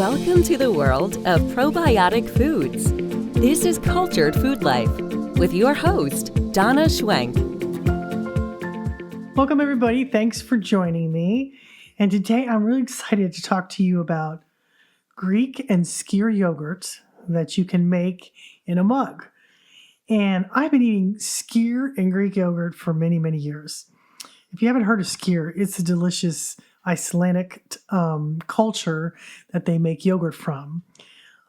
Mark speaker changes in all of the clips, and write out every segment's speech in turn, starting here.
Speaker 1: Welcome to the world of probiotic foods. This is Cultured Food Life with your host, Donna Schwenk.
Speaker 2: Welcome, everybody. Thanks for joining me. And today I'm really excited to talk to you about Greek and skyr yogurt that you can make in a mug. And I've been eating skyr and Greek yogurt for many, many years. If you haven't heard of skyr, it's a delicious Icelandic culture that they make yogurt from.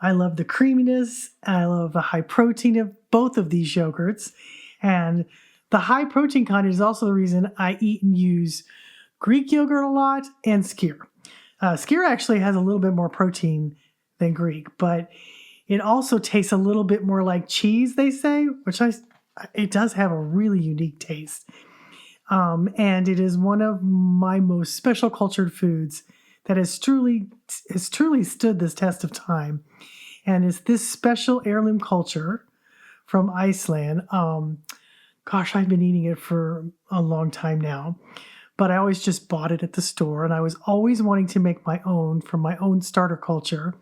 Speaker 2: I love the creaminess. I love the high protein of both of these yogurts. And the high protein content is also the reason I eat and use Greek yogurt a lot and skyr. Skyr actually has a little bit more protein than Greek, but it also tastes a little bit more like cheese, they say, it does have a really unique taste. And it is one of my most special cultured foods that has truly stood this test of time. And it's this special heirloom culture from Iceland. I've been eating it for a long time now, but I always just bought it at the store, and I was always wanting to make my own from my own starter culture.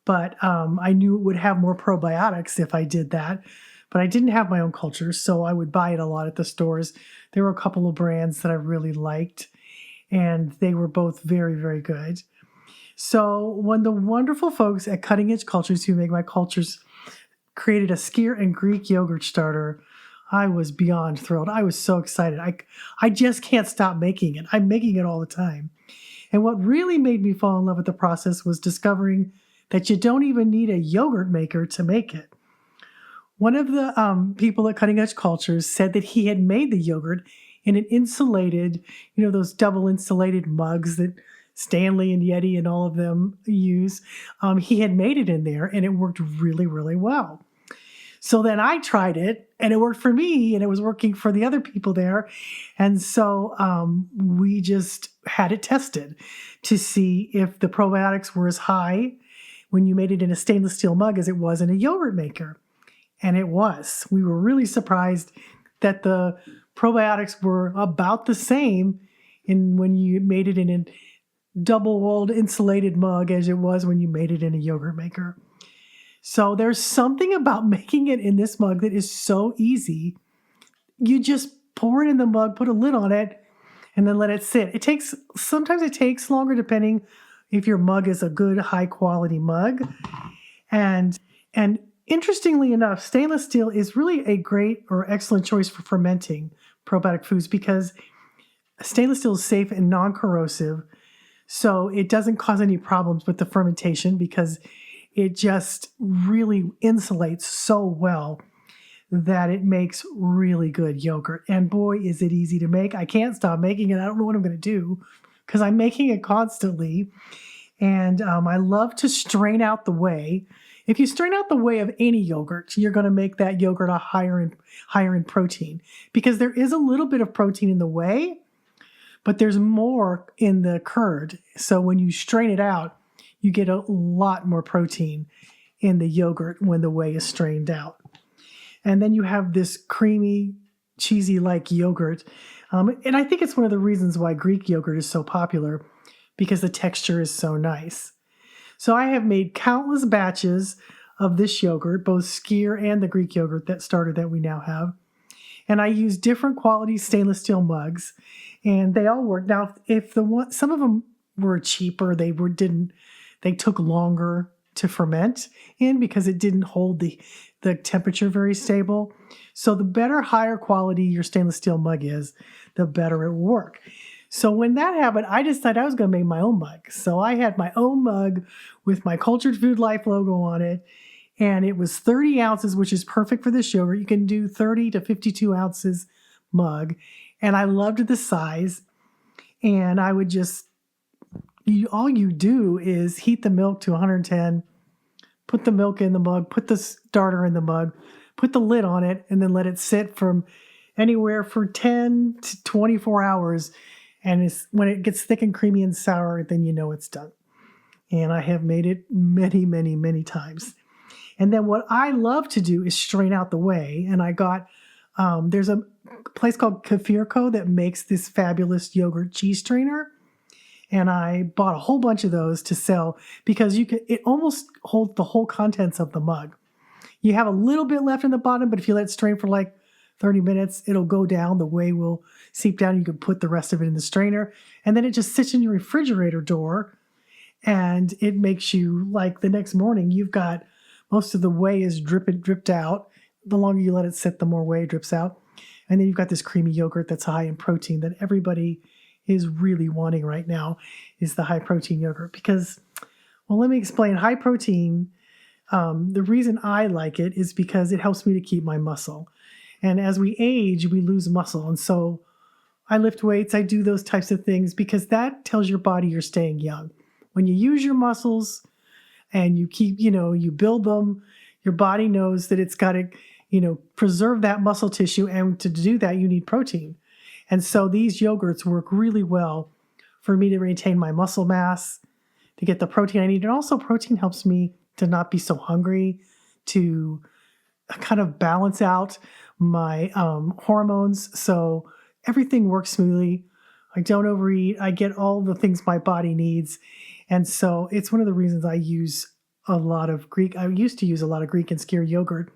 Speaker 2: But I knew it would have more probiotics if I did that. But I didn't have my own culture, so I would buy it a lot at the stores. There were a couple of brands that I really liked, and they were both very, very good. So when the wonderful folks at Cutting Edge Cultures, who make my cultures, created a skyr and Greek yogurt starter, I was beyond thrilled. I was so excited. I just can't stop making it. I'm making it all the time. And what really made me fall in love with the process was discovering that you don't even need a yogurt maker to make it. One of the people at Cutting Edge Cultures said that he had made the yogurt in an insulated, those double insulated mugs that Stanley and Yeti and all of them use. He had made it in there, and it worked really, really well. So then I tried it, and it worked for me, and it was working for the other people there. And so we just had it tested to see if the probiotics were as high when you made it in a stainless steel mug as it was in a yogurt maker. And it was. We were really surprised that the probiotics were about the same when you made it in a double-walled insulated mug as it was when you made it in a yogurt maker. So there's something about making it in this mug that is so easy. You just pour it in the mug, put a lid on it, and then let it sit. Sometimes it takes longer depending if your mug is a good high-quality mug. And interestingly enough, stainless steel is really a great or excellent choice for fermenting probiotic foods because stainless steel is safe and non-corrosive, so it doesn't cause any problems with the fermentation because it just really insulates so well that it makes really good yogurt. And boy, is it easy to make. I can't stop making it. I don't know what I'm going to do because I'm making it constantly. And I love to strain out the whey. If you strain out the whey of any yogurt, you're going to make that yogurt a higher in protein because there is a little bit of protein in the whey, but there's more in the curd. So when you strain it out, you get a lot more protein in the yogurt when the whey is strained out. And then you have this creamy, cheesy-like yogurt. And I think it's one of the reasons why Greek yogurt is so popular because the texture is so nice. So I have made countless batches of this yogurt, both skyr and the Greek yogurt that we now have. And I use different quality stainless steel mugs, and they all work. Now, some of them were cheaper, they took longer to ferment in because it didn't hold the temperature very stable. So the better, higher quality your stainless steel mug is, the better it will work. So when that happened, I decided I was going to make my own mug. So I had my own mug with my Cultured Food Life logo on it. And it was 30 ounces, which is perfect for this yogurt. You can do 30 to 52 ounces mug. And I loved the size. And I would all you do is heat the milk to 110, put the milk in the mug, put the starter in the mug, put the lid on it, and then let it sit from anywhere for 10 to 24 hours. And when it gets thick and creamy and sour, then you know it's done. And I have made it many, many, many times. And then what I love to do is strain out the whey. And I got, there's a place called Kefirko that makes this fabulous yogurt cheese strainer. And I bought a whole bunch of those to sell because it almost holds the whole contents of the mug. You have a little bit left in the bottom, but if you let it strain for like 30 minutes, it'll go down. The whey will seep down. You can put the rest of it in the strainer. And then it just sits in your refrigerator door. And it makes you, like, the next morning, you've got most of the whey is dripped out. The longer you let it sit, the more whey drips out. And then you've got this creamy yogurt that's high in protein that everybody is really wanting right now, is the high protein yogurt. Because, well, let me explain. High protein, the reason I like it is because it helps me to keep my muscle. And as we age, we lose muscle. And so I lift weights, I do those types of things because that tells your body you're staying young. When you use your muscles and you keep, you build them, your body knows that it's got to, preserve that muscle tissue. And to do that, you need protein. And so these yogurts work really well for me to maintain my muscle mass, to get the protein I need. And also protein helps me to not be so hungry, to kind of balance out my hormones. So everything works smoothly. I don't overeat. I get all the things my body needs. And so it's one of the reasons I use a lot of Greek. I used to use a lot of Greek and skyr yogurt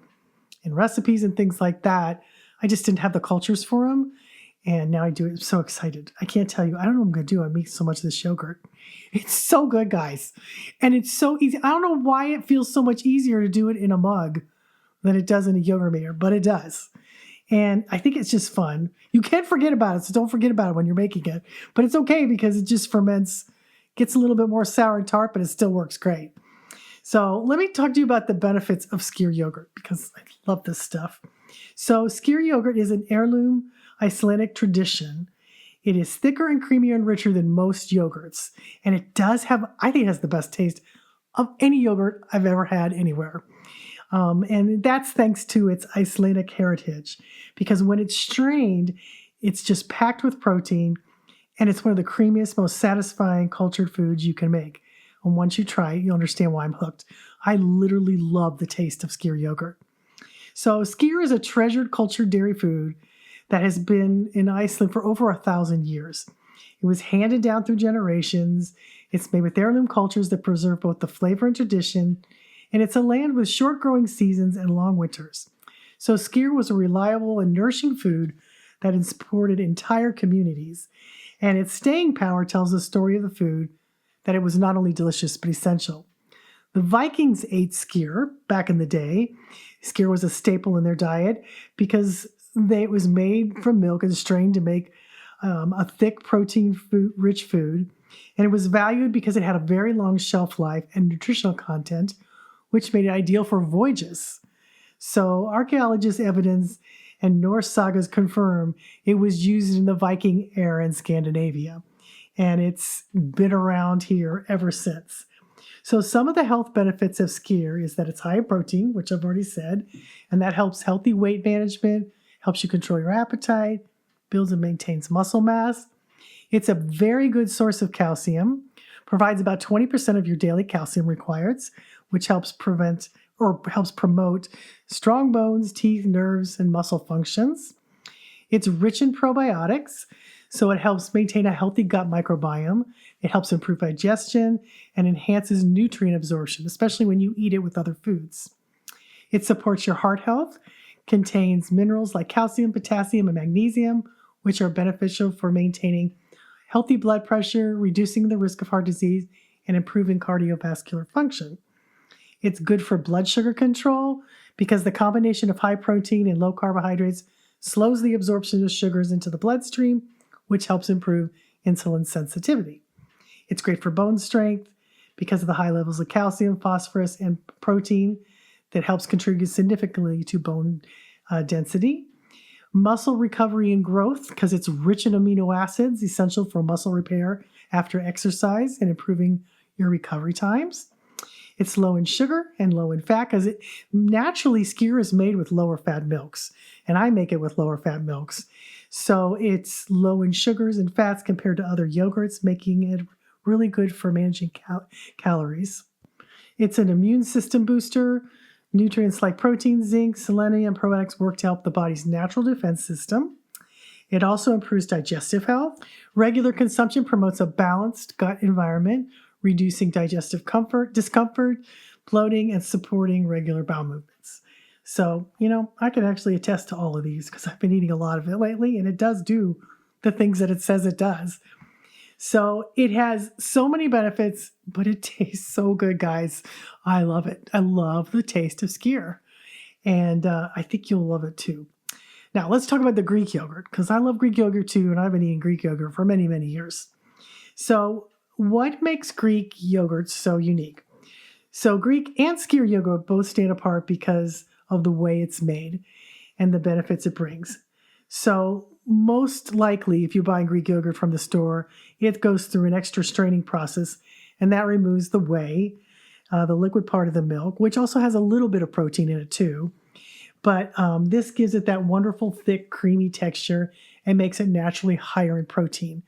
Speaker 2: in recipes and things like that. I just didn't have the cultures for them. And now I do it. I'm so excited. I can't tell you. I don't know what I'm going to do. I make so much of this yogurt. It's so good, guys. And it's so easy. I don't know why it feels so much easier to do it in a mug than it does in a yogurt maker, but it does. And I think it's just fun. You can't forget about it, so don't forget about it when you're making it. But it's okay because it just ferments, gets a little bit more sour and tart, but it still works great. So let me talk to you about the benefits of skyr yogurt because I love this stuff. So skyr yogurt is an heirloom Icelandic tradition. It is thicker and creamier and richer than most yogurts. And it does have, I think it has the best taste of any yogurt I've ever had anywhere. And that's thanks to its Icelandic heritage, because when it's strained, it's just packed with protein, and it's one of the creamiest, most satisfying cultured foods you can make. And once you try it, you'll understand why I'm hooked. I literally love the taste of skyr yogurt. So skyr is a treasured cultured dairy food that has been in Iceland for over 1,000 years. It was handed down through generations. It's made with heirloom cultures that preserve both the flavor and tradition. And it's a land with short growing seasons and long winters. So skyr was a reliable and nourishing food that supported entire communities. And its staying power tells the story of the food, that it was not only delicious, but essential. The Vikings ate skyr back in the day. Skyr was a staple in their diet because it was made from milk and strained to make a thick protein-rich food. And it was valued because it had a very long shelf life and nutritional content, which made it ideal for voyages. So archaeologists' evidence and Norse sagas confirm it was used in the Viking era in Scandinavia. And it's been around here ever since. So some of the health benefits of skyr is that it's high in protein, which I've already said, and that helps healthy weight management, helps you control your appetite, builds and maintains muscle mass. It's a very good source of calcium, provides about 20% of your daily calcium requirements, which helps promote strong bones, teeth, nerves, and muscle functions. It's rich in probiotics, so it helps maintain a healthy gut microbiome. It helps improve digestion and enhances nutrient absorption, especially when you eat it with other foods. It supports your heart health, contains minerals like calcium, potassium, and magnesium, which are beneficial for maintaining healthy blood pressure, reducing the risk of heart disease, and improving cardiovascular function. It's good for blood sugar control because the combination of high protein and low carbohydrates slows the absorption of sugars into the bloodstream, which helps improve insulin sensitivity. It's great for bone strength because of the high levels of calcium, phosphorus, and protein that helps contribute significantly to bone density. Muscle recovery and growth because it's rich in amino acids, essential for muscle repair after exercise and improving your recovery times. It's low in sugar and low in fat because naturally skyr is made with lower fat milks, and I make it with lower fat milks. So it's low in sugars and fats compared to other yogurts, making it really good for managing calories. It's an immune system booster. Nutrients like protein, zinc, selenium, and probiotics work to help the body's natural defense system. It also improves digestive health. Regular consumption promotes a balanced gut environment, reducing digestive discomfort, bloating, and supporting regular bowel movements. So, I can actually attest to all of these because I've been eating a lot of it lately, and it does do the things that it says it does. So it has so many benefits, but it tastes so good, guys. I love it. I love the taste of skyr, and I think you'll love it too. Now, let's talk about the Greek yogurt, because I love Greek yogurt too, and I've been eating Greek yogurt for many, many years. So what makes Greek yogurt so unique? So Greek and skyr yogurt both stand apart because of the way it's made and the benefits it brings. So most likely, if you're buying Greek yogurt from the store, it goes through an extra straining process, and that removes the whey, the liquid part of the milk, which also has a little bit of protein in it too. But this gives it that wonderful, thick, creamy texture and makes it naturally higher in protein.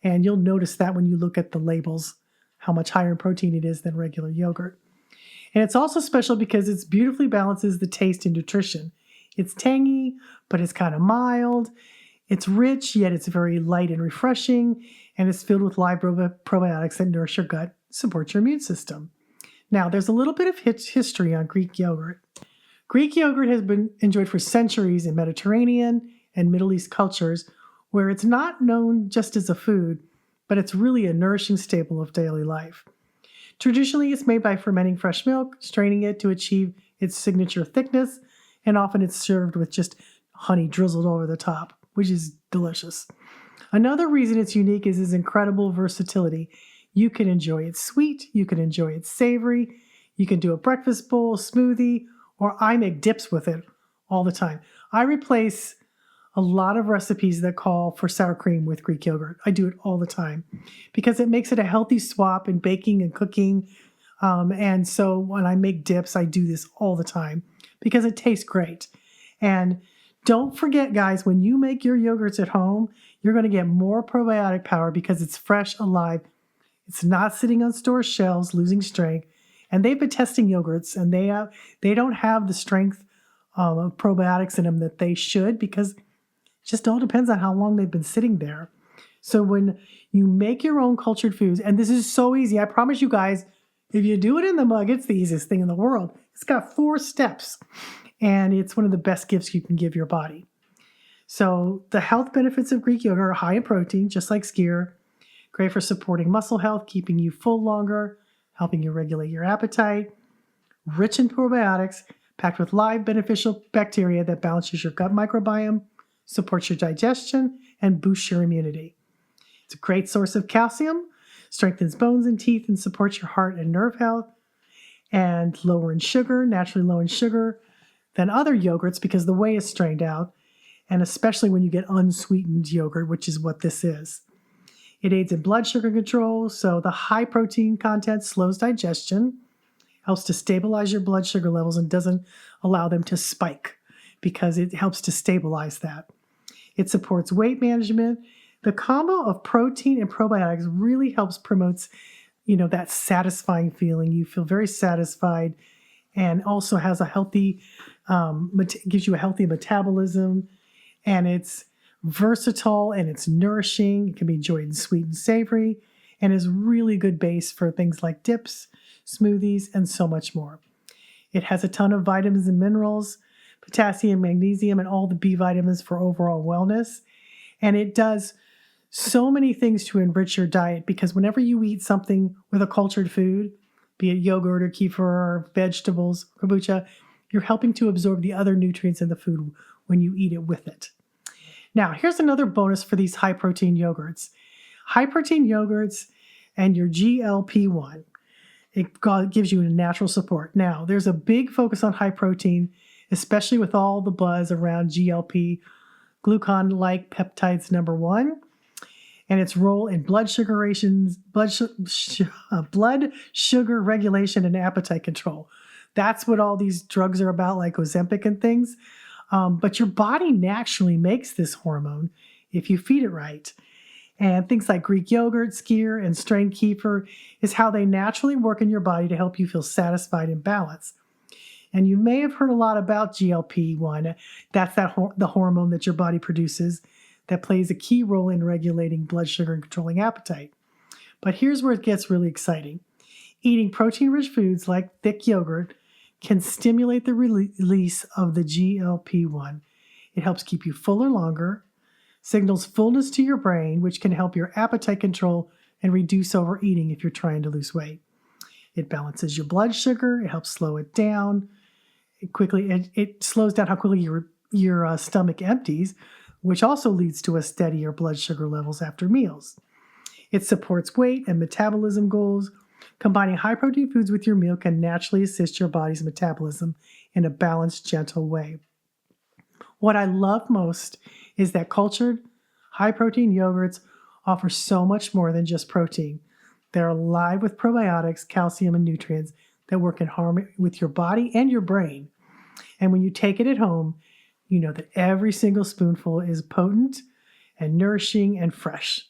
Speaker 2: And you'll notice that when you look at the labels, how much higher in protein it is than regular yogurt. And it's also special because it beautifully balances the taste and nutrition. It's tangy, but it's kind of mild. It's rich, yet it's very light and refreshing. And it's filled with live probiotics that nourish your gut, support your immune system. Now, there's a little bit of history on Greek yogurt. Greek yogurt has been enjoyed for centuries in Mediterranean and Middle East cultures, where it's not known just as a food, but it's really a nourishing staple of daily life. Traditionally, it's made by fermenting fresh milk, straining it to achieve its signature thickness, and often it's served with just honey drizzled over the top, which is delicious. Another reason it's unique is its incredible versatility. You can enjoy it sweet, you can enjoy it savory, you can do a breakfast bowl, smoothie, or I make dips with it all the time. I replace a lot of recipes that call for sour cream with Greek yogurt. I do it all the time because it makes it a healthy swap in baking and cooking. And so when I make dips, I do this all the time because it tastes great. And don't forget, guys, when you make your yogurts at home, you're going to get more probiotic power because it's fresh, alive. It's not sitting on store shelves, losing strength. And they've been testing yogurts, and they don't have the strength of probiotics in them that they should because it just all depends on how long they've been sitting there. So when you make your own cultured foods, and this is so easy, I promise you guys, if you do it in the mug, it's the easiest thing in the world. It's got 4 steps, and it's one of the best gifts you can give your body. So the health benefits of Greek yogurt are high in protein, just like skyr, great for supporting muscle health, keeping you full longer, helping you regulate your appetite, rich in probiotics, packed with live beneficial bacteria that balances your gut microbiome, supports your digestion, and boosts your immunity. It's a great source of calcium, strengthens bones and teeth, and supports your heart and nerve health, and lower in sugar, naturally low in sugar than other yogurts because the whey is strained out, and especially when you get unsweetened yogurt, which is what this is. It aids in blood sugar control, so the high protein content slows digestion, helps to stabilize your blood sugar levels, and doesn't allow them to spike because it helps to stabilize that. It supports weight management. The combo of protein and probiotics really helps promotes, that satisfying feeling. You feel very satisfied, and also has a healthy, gives you a healthy metabolism, and it's versatile and it's nourishing. It can be enjoyed in sweet and savory, and is really good base for things like dips, smoothies, and so much more. It has a ton of vitamins and minerals, potassium, magnesium, and all the B vitamins for overall wellness. And it does so many things to enrich your diet because whenever you eat something with a cultured food, be it yogurt or kefir or vegetables, kombucha, you're helping to absorb the other nutrients in the food when you eat it with it. Now, here's another bonus for these high-protein yogurts. High-protein yogurts and your GLP-1, it gives you a natural support. Now, there's a big focus on high protein, especially with all the buzz around GLP, glucagon-like peptides number 1, and its role in blood sugar regulation and appetite control. That's what all these drugs are about, like Ozempic and things. But your body naturally makes this hormone if you feed it right. And things like Greek yogurt, skyr, and strained kefir is how they naturally work in your body to help you feel satisfied and balanced. And you may have heard a lot about GLP-1. That's the hormone that your body produces that plays a key role in regulating blood sugar and controlling appetite. But here's where it gets really exciting. Eating protein-rich foods like thick yogurt can stimulate the release of the GLP-1. It helps keep you fuller longer, signals fullness to your brain, which can help your appetite control and reduce overeating if you're trying to lose weight. It balances your blood sugar. It helps slow it down. It slows down how quickly your stomach empties, which also leads to a steadier blood sugar levels after meals. It supports weight and metabolism goals. Combining high-protein foods with your meal can naturally assist your body's metabolism in a balanced, gentle way. What I love most is that cultured, high-protein yogurts offer so much more than just protein. They're alive with probiotics, calcium, and nutrients that work in harmony with your body and your brain. And when you take it at home, you know that every single spoonful is potent and nourishing and fresh.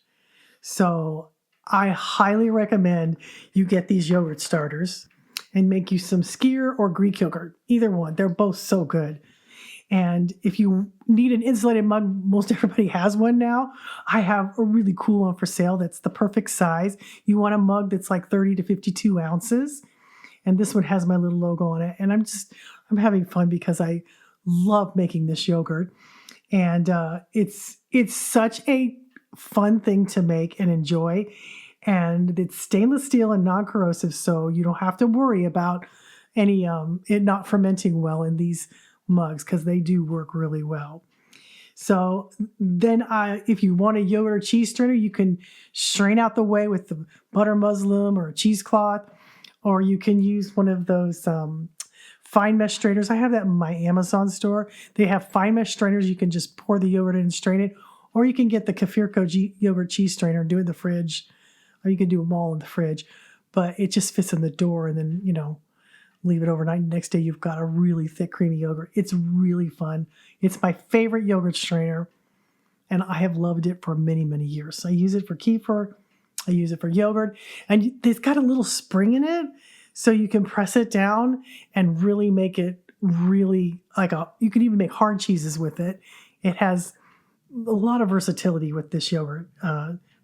Speaker 2: So I highly recommend you get these yogurt starters and make you some skyr or Greek yogurt. Either one. They're both so good. And if you need an insulated mug, most everybody has one now. I have a really cool one for sale that's the perfect size. You want a mug that's like 30 to 52 ounces. And this one has my little logo on it. And I'm having fun because I love making this yogurt. And it's such a fun thing to make and enjoy. And it's stainless steel and non-corrosive, so you don't have to worry about any it not fermenting well in these mugs because they do work really well. So then if you want a yogurt or cheese strainer, you can strain out the whey with the butter muslin or a cheesecloth, or you can use one of those fine mesh strainers. I have that in my Amazon store. They have fine mesh strainers. You can just pour the yogurt in and strain it, or you can get the Kefirko yogurt cheese strainer and do it in the fridge, or you can do them all in the fridge. But it just fits in the door, and then, leave it overnight. Next day, you've got a really thick, creamy yogurt. It's really fun. It's my favorite yogurt strainer, and I have loved it for many, many years. I use it for kefir. I use it for yogurt, and it's got a little spring in it, so you can press it down and really make it really you can even make hard cheeses with it. It has a lot of versatility with this yogurt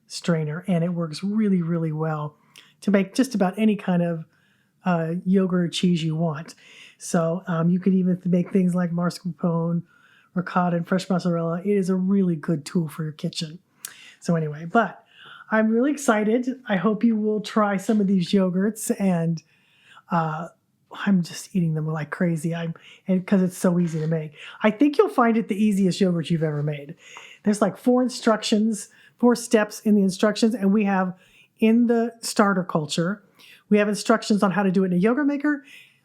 Speaker 2: strainer, and it works really, really well to make just about any kind of yogurt or cheese you want. So you could even make things like mascarpone, ricotta, and fresh mozzarella. It is a really good tool for your kitchen. So anyway, but I'm really excited. I hope you will try some of these yogurts, and I'm just eating them like crazy. Because it's so easy to make. I think you'll find it the easiest yogurt you've ever made. There's like 4 steps in the instructions, and we have in the starter culture, we have instructions on how to do it in a yogurt maker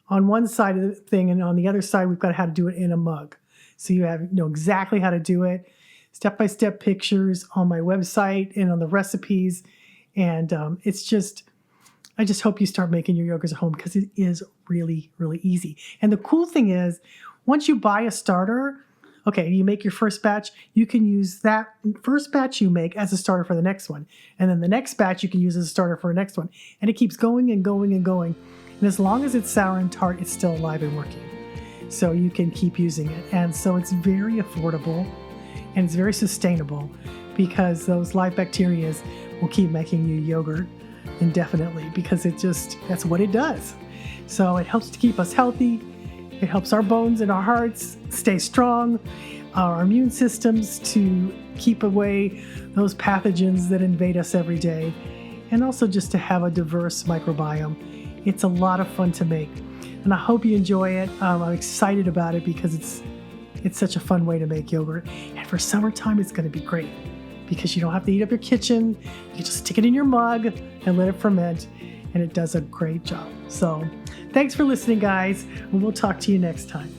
Speaker 2: on one side of the thing, and on the other side, we've got how to do it in a mug. So you know exactly how to do it, step-by-step pictures on my website and on the recipes. And I just hope you start making your yogurts at home because it is really, really easy. And the cool thing is, once you buy a starter, okay, you make your first batch, you can use that first batch you make as a starter for the next one. And then the next batch you can use as a starter for the next one. And it keeps going and going and going. And as long as it's sour and tart, it's still alive and working. So you can keep using it. And so it's very affordable and it's very sustainable because those live bacteria will keep making you yogurt indefinitely because that's what it does. So it helps to keep us healthy. It helps our bones and our hearts stay strong, our immune systems to keep away those pathogens that invade us every day, and also just to have a diverse microbiome. It's a lot of fun to make, and I hope you enjoy it. I'm excited about it because it's such a fun way to make yogurt. And for summertime, it's going to be great because you don't have to eat up your kitchen. You can just stick it in your mug and let it ferment, and it does a great job. So thanks for listening, guys, and we'll talk to you next time.